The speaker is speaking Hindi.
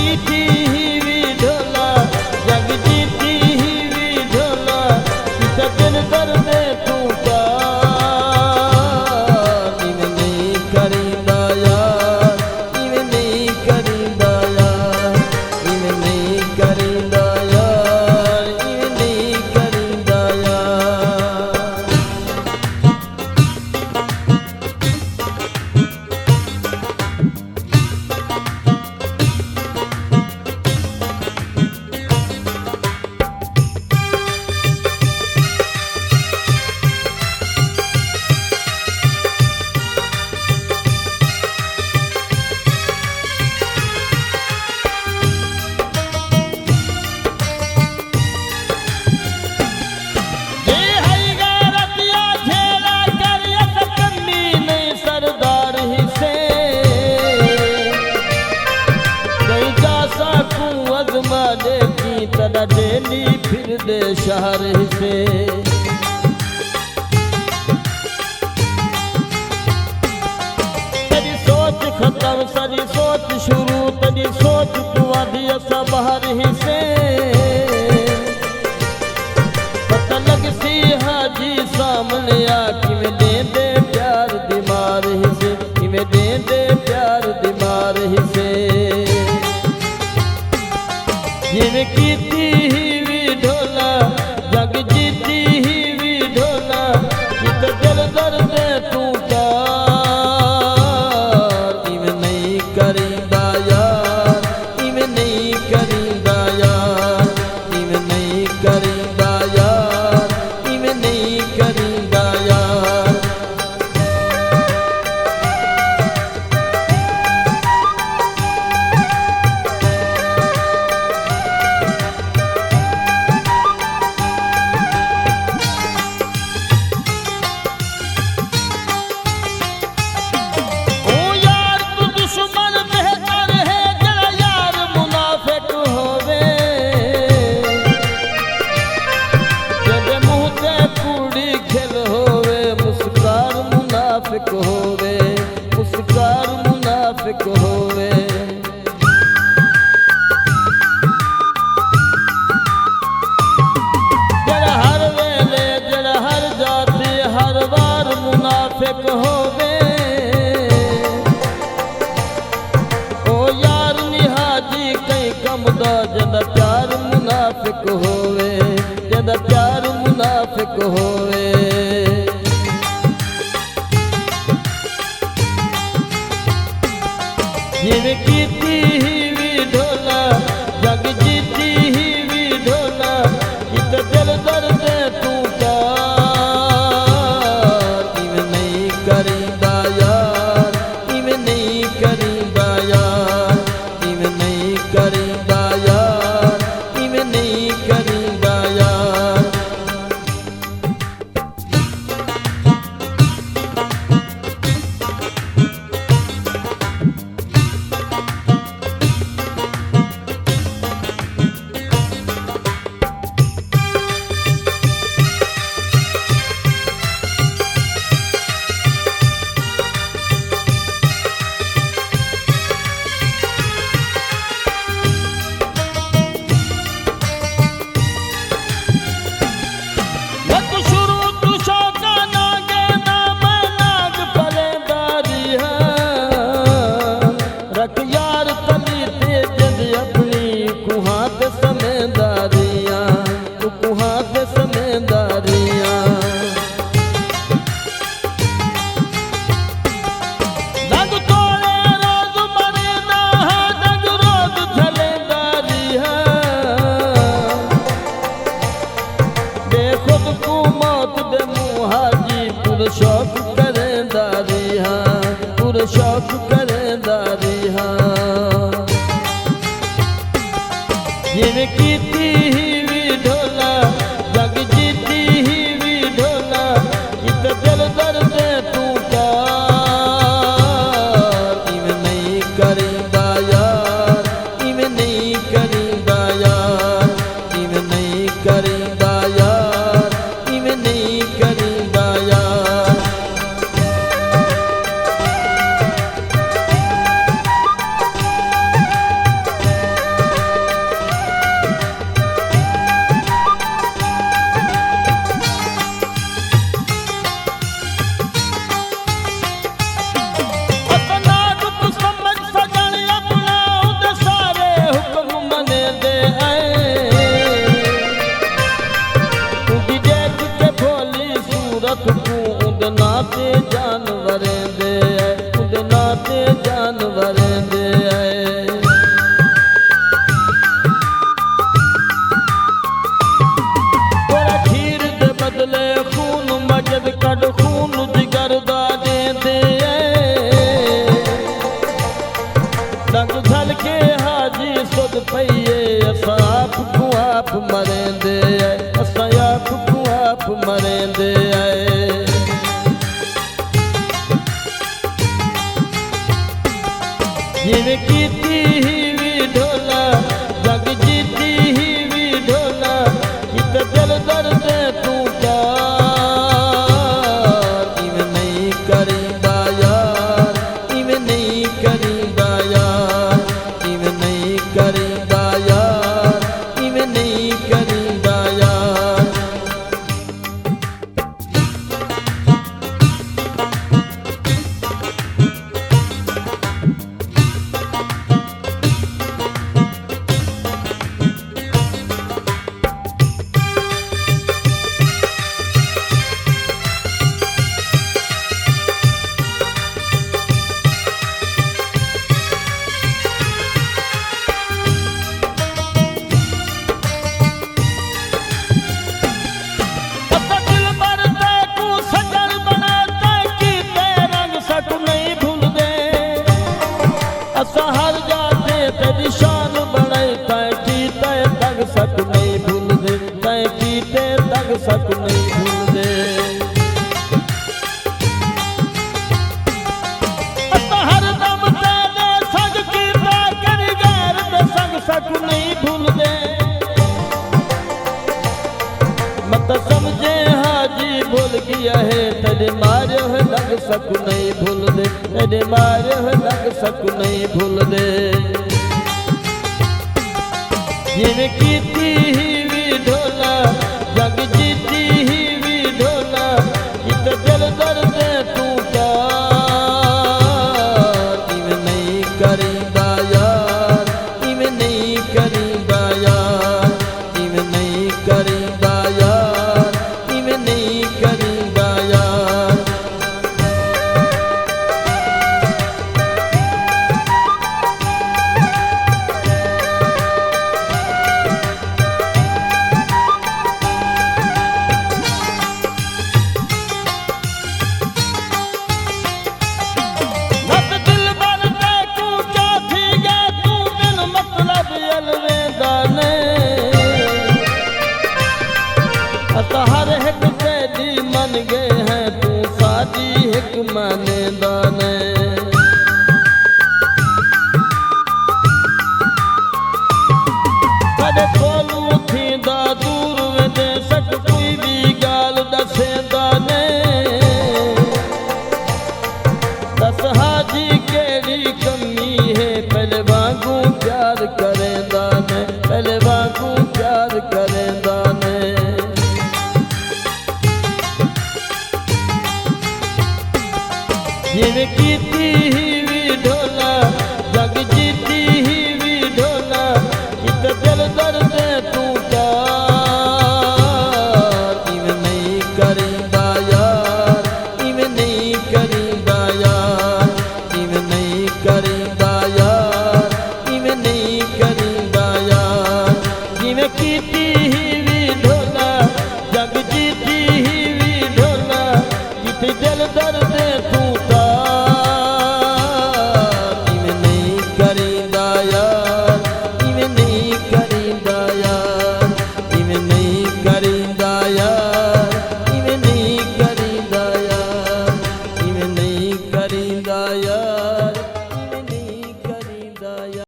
जीती ही ढोला जग जीती ही ढोला किस दिल दर्द तू प्यार इवें नहीं करींदा यार इवें नहीं करींदा यार इवें नहीं करींदा यार इवें नहीं करींदा यार। डेली फिर दे शहर से तेरी सोच खत्म सारी सोच शुरू तेरी सोच तू आधी असा बाहर ही से पता लग सी हाजी सामने आखी में दे दे प्यार दीमार ही से कि में दे दे प्यार दीमार ही से जिवें कीती ही ढोला जग जीती ही ढोला कित दिल दर्द तू प्यार इवें नहीं करींदा यार इवें नहीं करींदा यार इवें नहीं करींदा यार इवें नहीं करींदा यार। मुनाफिक होवे मुस्कार मुनाफिक होवे जरा हर वेले जरा हर जाती हर बार मुनाफिक होवे ओ यार निहाजी कई कम दा जदा प्यार मुनाफिक होवे जदा प्यार मुनाफिक होवे जिवें कीती ही ढोला जग जीती ही ढोला कित दिल दर्द तू प्यार इवें नहीं करींदा यार इवें नहीं करींदा यार इवें नहीं करींदा यार इवें नहीं करींदा यार। शौक करेंदा रिहा पूरे शौक करेंदा रिहा जिवें कीती ही ढोला जग जीती ही ढोला कित दिल दर्द तू प्यार इवें नहीं करींदा यार इवें नहीं करींदा यार इवें नहीं करींदा यार इवें नहीं करींदा यार। पईए असां आप को आप मरेंदे आए असां आप को आप मरेंदे आए जिवें कीती ही ढोला जग जीती ही ढोला कित दिल दर्द तू प्यार इवें नहीं करींदा यार इवें नहीं करींदा यार इवें नहीं करींदा यार इवें नहीं करींदा यार असां हर जाते तेरी शान बढ़ाई तैं की तैं तक सक नहीं भूल दे तैं की तैं तक सक नहीं भूल दे असां हर दम तेरे संग की कर गैर ते संग सक नहीं भूल दे मत समझे हाजी भूल गया है तेरे मारे है लग सक नहीं भूल दे तेरे मारे है लग सक नहीं भूल दे जिवें कीती ही